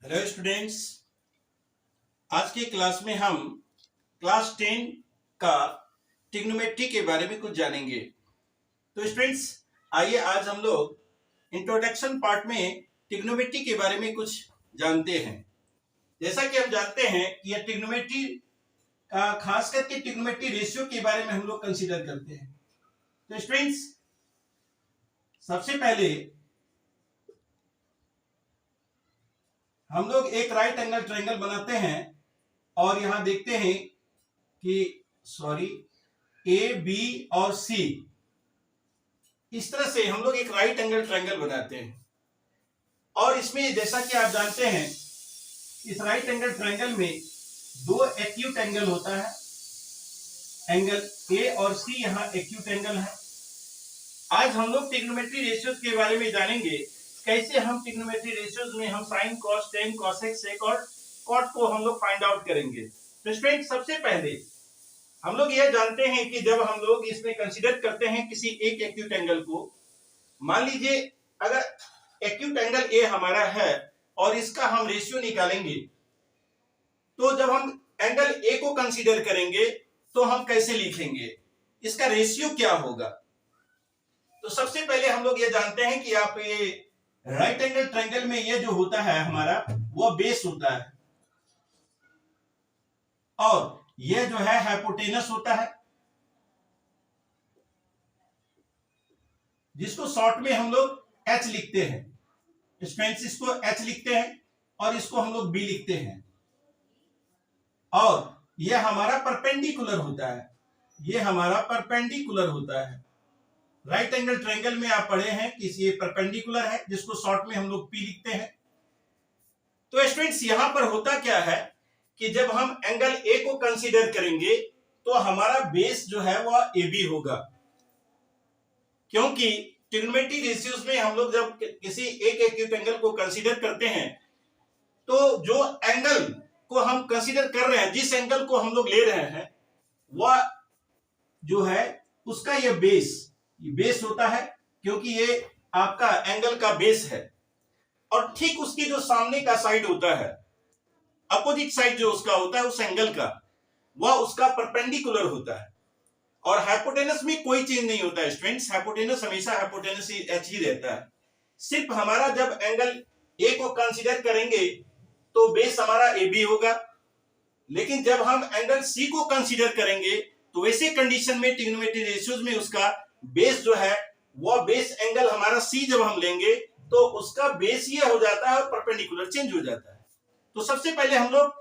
Hello students. आज की class में हम क्लास 10 का ट्रिग्नोमेट्री के बारे में कुछ जानेंगे। तो स्टूडेंट्स, आइए आज हम लोग इंट्रोडक्शन पार्ट में ट्रिग्नोमेट्री के बारे में कुछ जानते हैं। जैसा कि हम जानते हैं कि यह ट्रिग्नोमेट्री खास करके ट्रिग्नोमेट्री रेशियो के बारे में हम लोग कंसीडर करते हैं। तो स्टूडेंट्स, सबसे पहले हम लोग एक राइट एंगल ट्रायंगल बनाते हैं और यहां देखते हैं कि ए बी और सी, इस तरह से हम लोग एक राइट एंगल ट्रायंगल बनाते हैं। और इसमें जैसा कि आप जानते हैं, इस राइट एंगल ट्रायंगल में दो एक्यूट एंगल होता है। एंगल ए और सी यहाँ एक्यूट एंगल है। आज हम लोग ट्रिग्नोमेट्री रेशियोज के बारे में जानेंगे, कैसे हम ट्रिग्नोमेट्री रेशियोज में हम sign, cos, tan, cosec, sec और कॉट को हम लोग फाइंड आउट करेंगे। तो स्टूडेंट, सबसे पहले हम लोग यह जानते हैं कि जब हम लोग इसमें कंसीडर करते हैं किसी एक एक्यूट एंगल को, मान लीजिए अगर एक्यूट एंगल ए हमारा है और इसका हम रेशियो निकालेंगे, तो जब हम एंगल ए को कंसीडर करेंगे तो हम कैसे लिखेंगे, इसका रेशियो क्या होगा। तो सबसे पहले हम लोग ये जानते हैं कि आप ये राइट एंगल ट्रायंगल में ये जो होता है हमारा, वो बेस होता है और ये जो है हाइपोटेनस होता है, जिसको शॉर्ट में हम लोग एच लिखते हैं। स्टूडेंट्स, इसको एच लिखते हैं और इसको हम लोग बी लिखते हैं। और यह हमारा परपेंडिकुलर होता है, ये हमारा परपेंडिकुलर होता है। राइट एंगल ट्रायंगल में आप पढ़े हैं कि ये परपेंडिकुलर है, जिसको शॉर्ट में हम लोग पी लिखते हैं। तो स्टूडेंट्स, यहां पर होता क्या है कि जब हम एंगल ए को कंसीडर करेंगे तो हमारा बेस जो है वह ए बी होगा, क्योंकि ट्रिग्नोमेट्री रेशियोज में हम लोग जब किसी एक एक्यूट एंगल को कंसीडर करते हैं तो जो एंगल को हम कंसीडर कर रहे हैं, जिस एंगल को हम लोग ले रहे हैं, वह जो है उसका ये बेस होता है, क्योंकि ये आपका एंगल का बेस है। और ठीक उसकी जो सामने का साइड होता है, अपोजिट साइड जो उसका होता है उस एंगल का, वह उसका परपेंडिकुलर होता है। और हाइपोटेनस में कोई चेंज नहीं होता है स्टूडेंट्स, हाइपोटेनस हमेशा हाइपोटेनस एच ही रहता है। सिर्फ हमारा जब एंगल ए को कंसीडर करेंगे तो बेस हमारा ए बी होगा, लेकिन जब हम एंगल सी को कंसीडर करेंगे तो वैसे कंडीशन में ट्रिग्नोमेट्री रेशियोज में उसका बेस जो है वह बेस एंगल हमारा सी जब हम लेंगे तो उसका बेस ये हो जाता है और परपेंडिकुलर चेंज हो जाता है। तो सबसे पहले हम लोग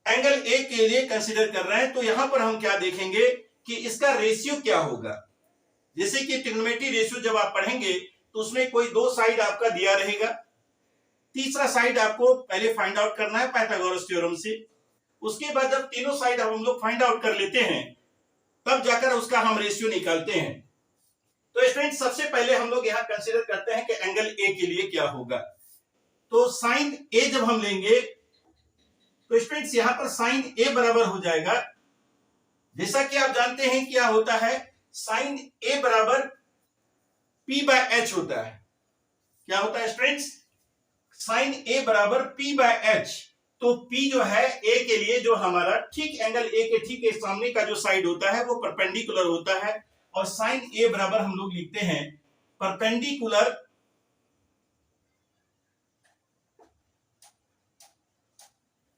एंगल ए के लिए कंसीडर कर रहे हैं, तो यहां पर हम क्या देखेंगे कि इसका रेशियो क्या होगा। जैसे कि ट्रिग्नोमेट्री रेशियो जब आप पढ़ेंगे तो उसमें कोई दो साइड आपका दिया रहेगा, तीसरा साइड आपको पहले फाइंड आउट करना है पाइथागोरस थ्योरम से। उसके बाद जब तीनों साइड हम लोग फाइंड आउट कर लेते हैं, तब जाकर उसका हम रेशियो निकालते हैं। तो स्टूडेंट, सबसे पहले हम लोग यहां कंसीडर करते हैं कि एंगल ए के लिए क्या होगा। तो साइन ए जब हम लेंगे तो स्टूडेंट्स यहां पर साइन ए बराबर हो जाएगा, जैसा कि आप जानते हैं क्या होता है, साइन ए बराबर पी बाय एच होता है। क्या होता है स्टूडेंट्स? साइन ए बराबर पी बाय एच। तो P जो है A के लिए, जो हमारा ठीक एंगल A के ठीक के सामने का जो साइड होता है वो परपेंडिकुलर होता है, और साइन A बराबर हम लोग लिखते हैं परपेंडिकुलर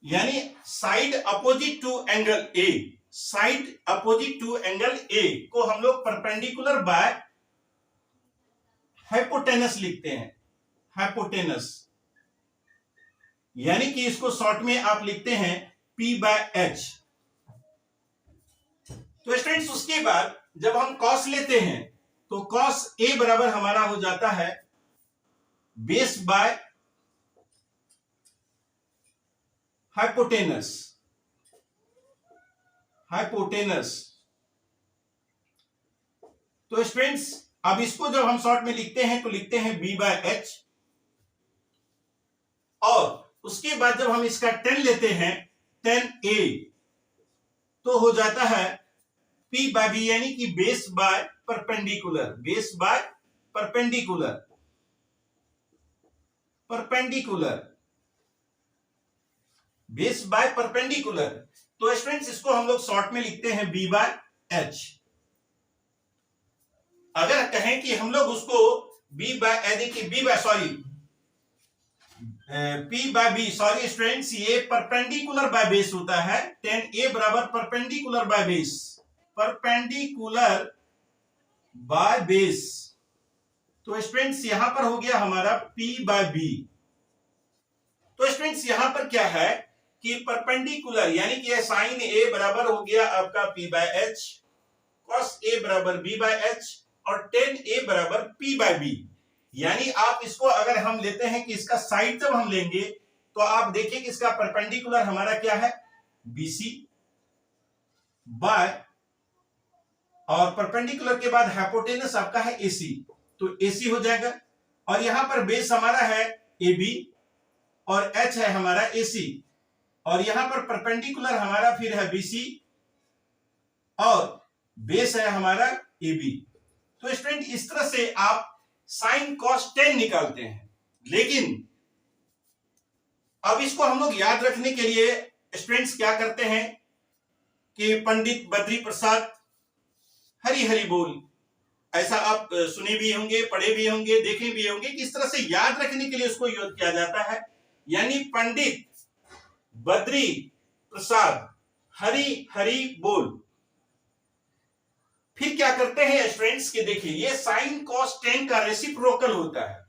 यानी side opposite to angle A, side opposite to angle A को हम लोग परपेंडिकुलर बाय हाइपोटेनस लिखते हैं। हाइपोटेनस यानी कि इसको शॉर्ट में आप लिखते हैं P बाय एच। तो स्टूडेंट्स, उसके बाद जब हम कॉस लेते हैं तो कॉस ए बराबर हमारा हो जाता है बेस बाय हाइपोटेनस। तो स्टूडेंट्स, अब इसको जब हम शॉर्ट में लिखते हैं तो लिखते हैं बी बाय एच, और उसके बाद जब हम इसका 10 लेते हैं, 10a, तो हो जाता है P बाय बी, यानी कि base by perpendicular. Perpendicular base by perpendicular. तो स्टूडेंट्स इसको हम लोग शॉर्ट में लिखते हैं बी बाय एच। अगर कहें कि हम लोग उसको B by P by B, sorry students, ये परपेंडिकुलर बाय बेस होता है। tan a बराबर perpendicular by base, perpendicular by base. तो स्टूडेंट्स यहां पर हो गया हमारा p बाय बी। तो स्टूडेंट्स यहां पर क्या है कि परपेंडिकुलर यानी कि साइन a बराबर हो गया आपका p by H, cos a बराबर b बाय एच और tan a बराबर p बाय बी। यानी आप इसको अगर हम लेते हैं कि इसका साइड जब हम लेंगे तो आप देखिए कि इसका परपेंडिकुलर हमारा क्या है BC बाय, और परपेंडिकुलर के बाद हाइपोटेनस आपका है AC, तो AC हो जाएगा। और यहां पर बेस हमारा है AB और H है हमारा AC, और यहां पर परपेंडिकुलर हमारा फिर है BC और बेस है हमारा AB। तो स्टूडेंट इस तरह से आप साइन कॉस टेन निकालते हैं। लेकिन अब इसको हम लोग याद रखने के लिए स्टूडेंट्स क्या करते हैं कि पंडित बद्री प्रसाद हरी हरी बोल, ऐसा आप सुने भी होंगे, पढ़े भी होंगे, देखे भी होंगे कि इस तरह से याद रखने के लिए उसको यूज किया जाता है। यानी पंडित बद्री प्रसाद हरी हरी बोल। फिर क्या करते हैं स्टूडेंट्स के देखिए ये साइन कॉस टेन का रेसिप्रोकल होता है।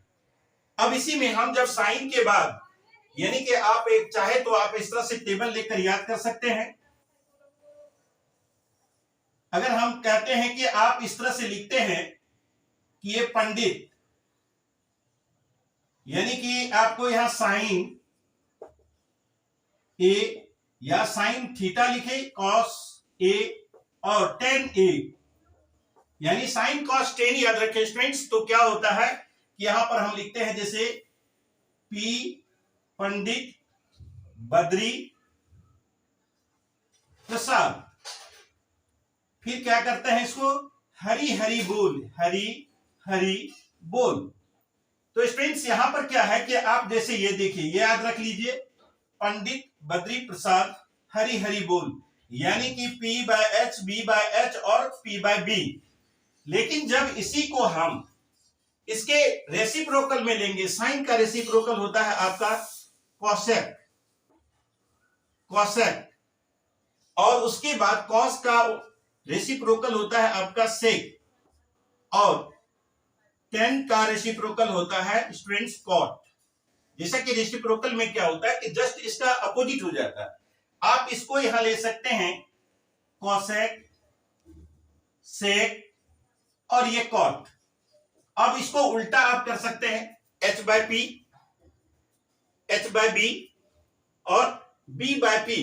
अब इसी में हम जब साइन के बाद यानी कि आप एक चाहे तो आप इस तरह से टेबल लेकर याद कर सकते हैं। अगर हम कहते हैं कि आप इस तरह से लिखते हैं कि ये पंडित, यानी कि आपको यहां साइन ए या साइन थीटा लिखे, कॉस ए और टेन ए, यानी साइन कॉस टेन याद रखें स्टूडेंट्स। तो क्या होता है कि यहां पर हम लिखते हैं जैसे पी पंडित बद्री प्रसाद, फिर क्या करते हैं इसको हरी हरी बोल, हरी हरी बोल। तो स्टूडेंट्स यहां पर क्या है कि आप जैसे ये देखिए, ये याद रख लीजिए पंडित बद्री प्रसाद हरी हरी बोल, यानी कि P by H, B by H और P बाय बी। लेकिन जब इसी को हम इसके रेसिप्रोकल में लेंगे, साइन का रेसिप्रोकल होता है आपका कॉसेक, कॉसेक, और उसके बाद कॉस का रेसिप्रोकल होता है आपका सेक, और टेन का रेसिप्रोकल होता है स्टूडेंट्स कॉट। जैसा कि रेसिप्रोकल में क्या होता है कि जस्ट इसका अपोजिट हो जाता है। आप इसको यहां ले सकते हैं कॉसेक, सेक और ये कॉट। अब इसको उल्टा आप कर सकते हैं h by P, h by B और b बाय पी।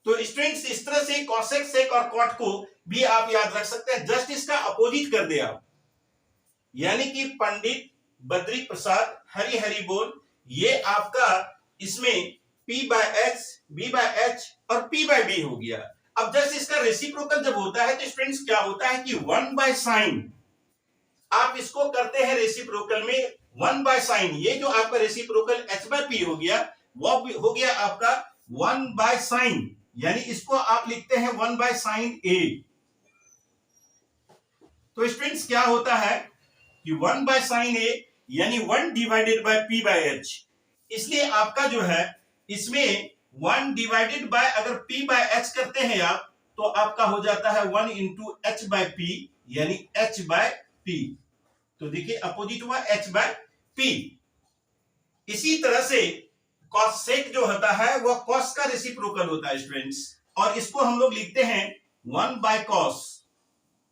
तो स्टूडेंट्स इस तरह से कॉसेक, सेक और कॉट को भी आप याद रख सकते हैं, जस्ट इसका अपोजिट कर दे आप। यानी कि पंडित बद्री प्रसाद हरी हरी बोल, ये आपका इसमें p by H, b by H और p बाय बी हो गया। अब जस्ट इसका रेसिप्रोकल जब होता है तो स्टूडेंट्स क्या होता है कि 1 बाय साइन, आप इसको करते हैं रेसिप्रोकल में 1 बाय साइन, ये जो आपका रेसिप्रोकल h बाय p हो गया वो हो गया आपका 1 बाय साइन, यानी इसको आप लिखते हैं 1 बाय साइन a। तो स्टूडेंट्स क्या होता है कि 1 बाय साइन a यानी 1 divided by p by h, इसलिए आपका जो है इसमें 1 डिवाइडेड बाय अगर p बाय h करते हैं आप तो आपका हो जाता है 1 इंटू h बाय p, यानी h बाय p। तो देखिए अपोजिट हुआ h बाय p। इसी तरह से कॉसेक जो होता है वह कॉस का रेसिप्रोकल होता है स्टूडेंट्स, और इसको हम लोग लिखते हैं 1 बाय कॉस।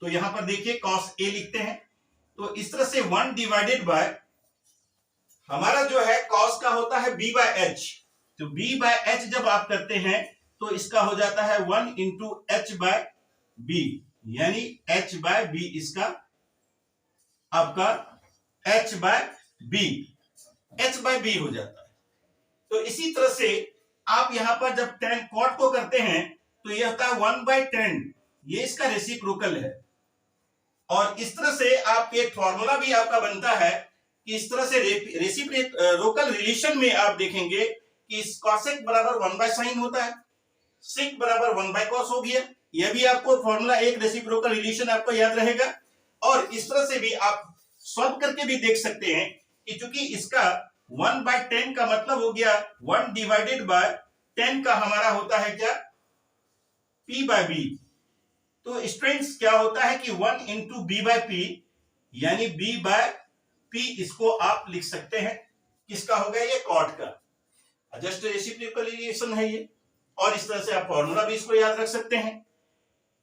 तो यहां पर देखिए कॉस a लिखते हैं, तो इस तरह से 1 डिवाइडेड बाय हमारा जो है कॉस का होता है b बाय h। तो b बाय h जब आप करते हैं तो इसका हो जाता है 1 इंटू h बाय b, यानी h बाय b इसका आपका h by b, h by b हो जाता है। तो इसी तरह से आप यहां पर जब tan cot को करते हैं तो यह होता है 1 बाय 10, ये इसका रेसिप्रोकल है। और इस तरह से आप एक फॉर्मूला भी आपका बनता है कि इस तरह से रेसिप्रोकल रिलेशन में आप देखेंगे कि cosec बराबर 1 बाय साइन होता है, sec बराबर 1 बाय cos हो गया। यह भी आपको फॉर्मूला एक रेसिप्रोकल रिलेशन आपको याद रहेगा। और इस तरह से भी आप सॉल्व करके भी देख सकते हैं कि चूंकि इसका 1 बाय 10 का मतलब हो गया 1 डिवाइडेड बाय 10 का हमारा होता है क्या, p बाय b। तो स्टूडेंट्स क्या होता है कि 1 इंटू बी बाय पी यानी b बाय p, इसको आप लिख सकते हैं किसका हो गया, ये कॉट का जस्ट रेसिप्रोकल रिलेशन है ये। और इस तरह से आप फॉर्मूला भी इसको याद रख सकते हैं।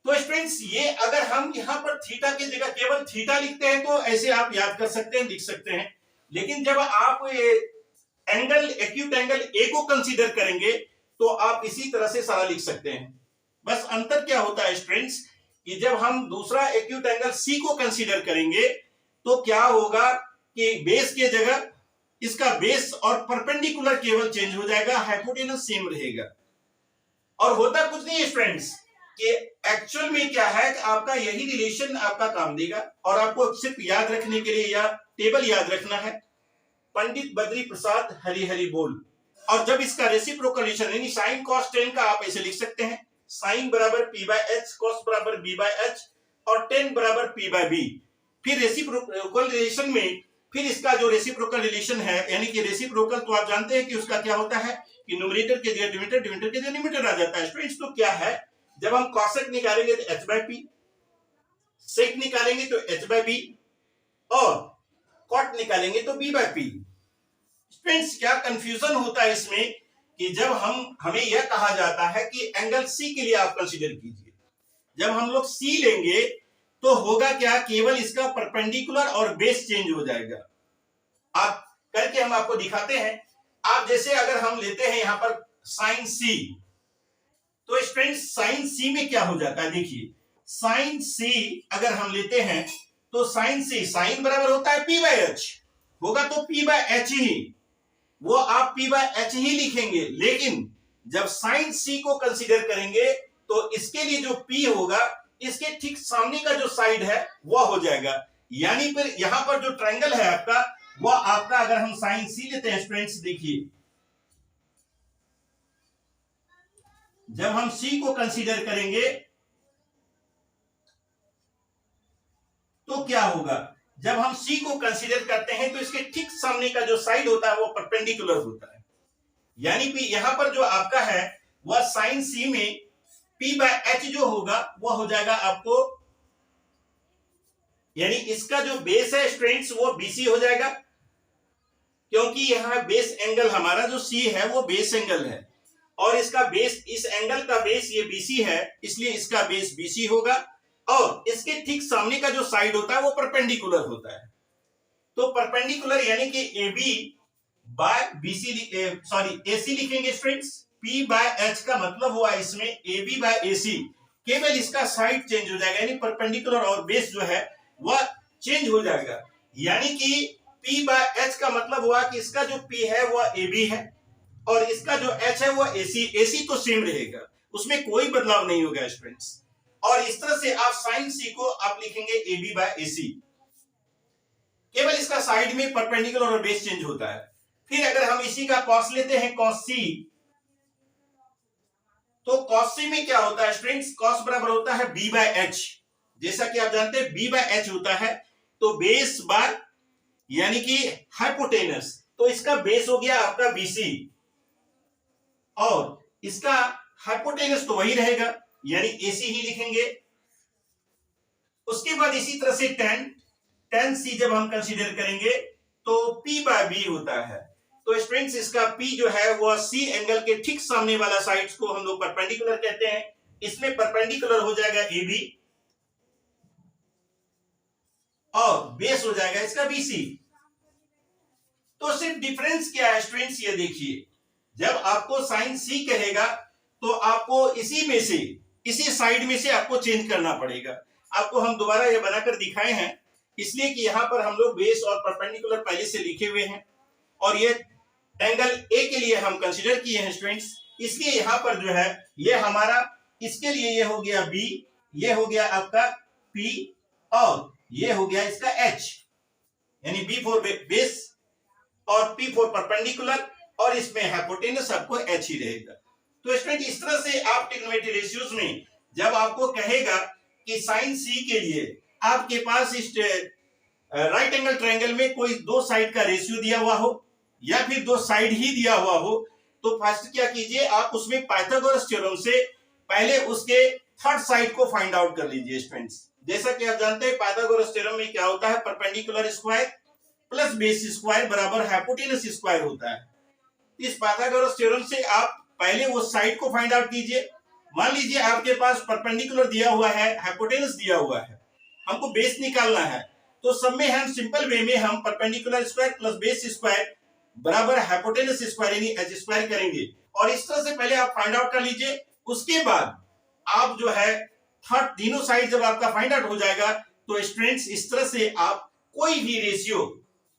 तो स्टूडेंट्स ये अगर हम यहाँ पर थीटा की जगह केवल थीटा लिखते हैं तो ऐसे आप याद कर सकते हैं, लिख सकते हैं। लेकिन जब आप ये एंगल एक्यूट एंगल ए को कंसीडर करेंगे तो आप इसी तरह से सारा लिख सकते हैं। बस अंतर क्या होता है स्टूडेंट्स कि जब हम दूसरा एक्यूट एंगल सी को कंसीडर करेंगे तो क्या होगा कि बेस की जगह इसका बेस और परपेंडिकुलर केवल चेंज हो जाएगा, हाइपोटेनस सेम रहेगा। और होता कुछ नहीं है स्टूडेंट्स कि एक्चुअल में क्या है कि आपका यही रिलेशन आपका काम देगा। और आपको सिर्फ याद रखने के लिए या टेबल याद रखना है, पंडित बद्री प्रसाद हरि हरि बोल। और जब इसका रेसिप्रोकल रिलेशन यानी साइन कॉस टेन का आप ऐसे लिख सकते हैं, साइन बराबर पी बाय एच, कॉस बराबर बी बाय एच और टेन बराबर पी बाय बी। फिर रेसिप्रोकल रिलेशन में फिर इसका जो रेसिप्रोकल रिलेशन है यानी कि रेसिप्रोकल तो आप जानते हैं कि उसका क्या होता है कि न्यूमरेटर के जगह डिनोमिनेटर, डिनोमिनेटर के जगह न्यूमरेटर आ जाता है। स्टूडेंट्स तो क्या है, जब हम कॉसेक निकालेंगे तो h बाय पी, सेक निकालेंगे तो h बाय बी और कॉट निकालेंगे तो b बाय पी। फ्रेंड्स क्या कंफ्यूजन होता है इसमें कि जब हमें यह कहा जाता है कि एंगल सी के लिए आप कंसीडर कीजिए, जब हम लोग सी लेंगे तो होगा क्या, केवल इसका परपेंडिकुलर और बेस चेंज हो जाएगा। आप करके हम आपको दिखाते हैं। आप जैसे अगर हम लेते हैं यहां पर साइन सी, तो स्टूडेंट्स साइन सी में क्या हो जाता है, देखिए साइन सी अगर हम लेते हैं तो साइन सी, साइन बराबर होता है पी बाय एच, होगा तो पी बाय एच ही, वो आप पी बाय एच ही लिखेंगे। लेकिन जब साइन सी को कंसीडर करेंगे तो इसके लिए जो पी होगा इसके ठीक सामने का जो साइड है वह हो जाएगा। यानी फिर यहां पर जो ट्रायंगल है आपका वह आपका, अगर हम साइन सी लेते हैं स्टूडेंट्स देखिए, जब हम सी को कंसीडर करेंगे तो क्या होगा, जब हम सी को कंसीडर करते हैं तो इसके ठीक सामने का जो साइड होता है वो परपेंडिकुलर होता है। यानी कि यहां पर जो आपका है वह साइन सी में पी बाय एच जो होगा वह हो जाएगा आपको, यानी इसका जो बेस है स्टूडेंट्स वो बीसी हो जाएगा, क्योंकि यहां बेस एंगल हमारा जो सी है वो बेस एंगल है और इसका बेस, इस एंगल का बेस ये बीसी है, इसलिए इसका बेस बीसी होगा और इसके ठीक सामने का जो साइड होता है वो परपेंडिकुलर होता है। तो परपेंडिकुलर यानी कि AB by BC, sorry AC लिखेंगे स्टूडेंट्स। P बाय H का मतलब हुआ इसमें AB बाय AC, केवल इसका साइड चेंज हो जाएगा, यानी परपेंडिकुलर और बेस जो है वह चेंज हो जाएगा। यानी कि P बाय H का मतलब हुआ कि इसका जो P है वह AB है और इसका जो H है वह AC, AC तो सेम रहेगा, उसमें कोई बदलाव नहीं होगा स्टूडेंट्स। और इस तरह से आप साइन सी को आप लिखेंगे AB बाय AC, केवल इसका साइड में परपेंडिकुलर और बेस चेंज होता है। फिर अगर हम इसी का कॉस लेते हैं कॉस सी, तो कॉस सी में क्या होता है स्टूडेंट्स, कॉस बराबर होता है B बाय H। जैसा कि आप जानते हैं B बाय H होता है तो बेस बार यानी कि हाइपोटेनस, तो इसका बेस हो गया आपका BC और इसका हाइपोटेनस तो वही रहेगा यानी AC ही लिखेंगे। उसके बाद इसी तरह से tan C जब हम कंसीडर करेंगे तो P बाय B होता है। तो स्टूडेंट्स इसका P जो है वह C एंगल के ठीक सामने वाला साइड्स को हम लोग परपेंडिकुलर कहते हैं, इसमें परपेंडिकुलर हो जाएगा AB और बेस हो जाएगा इसका BC। तो सिर्फ डिफरेंस क्या है स्टूडेंट्स, ये देखिए, जब आपको साइन C कहेगा तो आपको इसी में से, इसी साइड में से आपको चेंज करना पड़ेगा। आपको हम दोबारा ये बनाकर दिखाए हैं इसलिए कि यहां पर हम लोग बेस और परपेंडिकुलर पहले से लिखे हुए हैं और ये एंगल ए के लिए हम कंसीडर किए हैं स्टूडेंट्स, इसलिए यहां पर जो है ये हमारा, इसके लिए ये हो गया B, ये हो गया आपका P और ये हो गया इसका H, यानी B फॉर बेस और P फॉर परपेंडिकुलर और इसमें हाइपोटेनस आपको h ही रहेगा। तो स्टूडेंट इस तरह से आप ट्रिग्नोमेट्री रेशियोज में जब आपको कहेगा कि साइन सी के लिए आपके पास इस राइट एंगल ट्रायंगल में कोई दो साइड का रेशियो दिया हुआ हो या फिर दो साइड ही दिया हुआ हो, तो फर्स्ट क्या कीजिए, आप उसमें पाइथागोरस थ्योरम से पहले उसके थर्ड साइड को फाइंड आउट कर लीजिए स्टूडेंट्स। जैसा कि आप जानते हैं पाइथागोरस थ्योरम में क्या होता है, perpendicular square plus base square बराबर हाइपोटेनस स्क्वायर होता है। इस पाइथागोरस थ्योरम से आप पहले वो साइड को फाइंड आउट कीजिए। मान लीजिए आपके पास परपेंडिकुलर दिया हुआ है, हाइपोटेनस दिया हुआ है, हमको बेस निकालना है, तो सब में हम सिंपल वे में हम perpendicular square plus base square बराबर हाइपोटेनस स्क्वायर यानी एच स्क्वायर करेंगे और इस तरह से पहले आप फाइंड आउट कर लीजिए। उसके बाद आप जो है थर्ड तीनों साइड जब आपका फाइंड आउट हो जाएगा तो स्टूडेंट्स इस तरह से आप कोई भी रेशियो,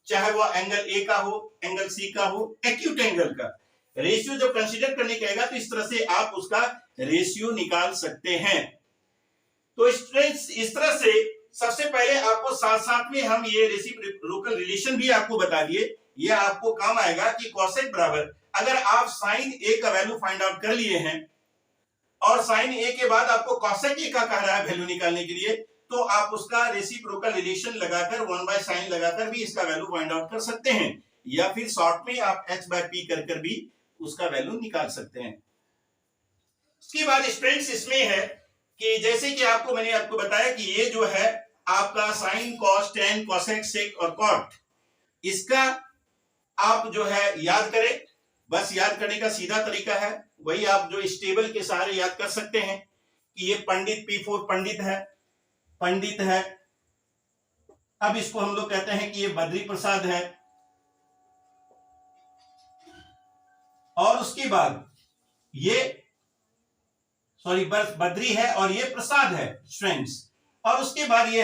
चाहे वो एंगल ए का हो, एंगल सी का हो, एक्यूट एंगल का रेशियो जब कंसीडर करने कहेगा तो इस तरह से आप उसका रेशियो निकाल सकते हैं। तो स्टूडेंट्स इस तरह से सबसे पहले आपको साथ साथ में हम ये रेसिप्रोकल रिलेशन भी आपको बता दिए, ये आपको काम आएगा कि कॉसेक बराबर, अगर आप साइन ए का वैल्यू फाइंड आउट कर लिए हैं और साइन ए के बाद आपको कॉसेक ए का कह रहा है वैल्यू निकालने के लिए, तो आप उसका रेसिप्रोकल रिलेशन लगाकर 1/sin लगाकर भी इसका वैल्यू फाइंड आउट कर सकते हैं या फिर शॉर्ट में आप h/p कर भी उसका वैल्यू निकाल सकते हैं। उसके बाद स्टूडेंट्स इसमें है कि जैसे कि मैंने आपको बताया कि ये जो है आपका sine cos tan cosec sec और कॉट, इसका आप जो है याद करें। बस याद करने का सीधा तरीका है वही आप जो इस टेबल के सहारे याद कर सकते हैं कि ये पंडित P4 पंडित है। अब इसको हम लोग कहते हैं कि ये बद्री प्रसाद है और उसके बाद ये बद्री है और ये प्रसाद है स्टूडेंट्स, और उसके बाद ये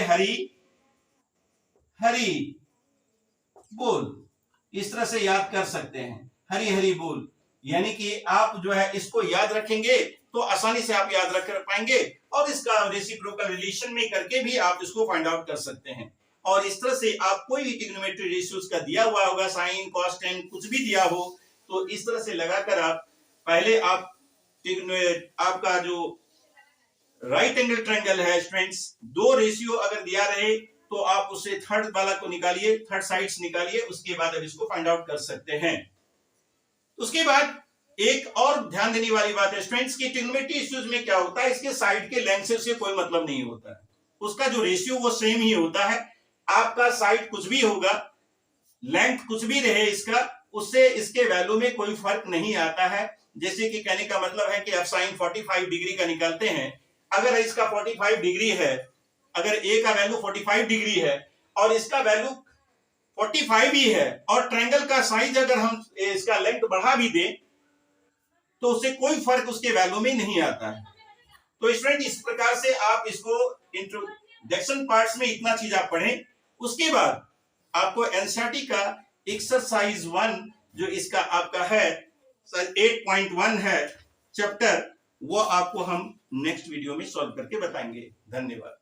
हरी बोल, इस तरह से याद कर सकते हैं, हरी बोल। यानी कि आप जो है इसको याद रखेंगे तो आसानी से आप याद रख पाएंगे और इसका रेसिप्रोकल रिलेशन में करके भी आप इसको फाइंड आउट कर सकते हैं। और इस तरह से आप कोई भी ट्रिग्नोमेट्री रेशियोज का दिया हुआ होगा, साइन कॉस टेन कुछ भी दिया हो, तो इस तरह से लगाकर आप पहले आप आपका जो राइट एंगल ट्रायंगल है स्टूडेंट्स, दो रेशियो अगर दिया रहे तो आप उससे थर्ड वाला को निकालिए, थर्ड साइड्स निकालिए, उसके बाद अब इसको फाइंड आउट कर सकते हैं। उसके बाद एक और ध्यान देने वाली बात है स्टूडेंट्स की ट्रिग्नोमेट्री इश्यूज में क्या होता है, इसके साइड के लेंथ से कोई मतलब नहीं होता है, उसका जो रेशियो वो सेम ही होता है। आपका साइड कुछ भी होगा, लेंथ कुछ भी रहे इसका, उससे इसके वैल्यू में कोई फर्क नहीं आता है। जैसे कि कहने का मतलब है कि आप साइन 45 डिग्री का निकालते हैं, अगर इसका 45 डिग्री है, अगर ए का वैल्यू 45 डिग्री है और इसका वैल्यू 45 ही है और ट्रायंगल का साइज अगर हम इसका लेंथ बढ़ा भी दें तो उससे कोई फर्क उसके वैल्यू में नहीं आता है। तो स्टूडेंट इस प्रकार से आप इसको इंट्रोडक्शन पार्ट्स में इतना चीज आप पढ़ें। उसके बाद आपको एनसीईआरटी का एक्सरसाइज 1 जो इसका आपका है 8.1 है चैप्टर, वो आपको हम नेक्स्ट वीडियो में सॉल्व करके बताएंगे। धन्यवाद।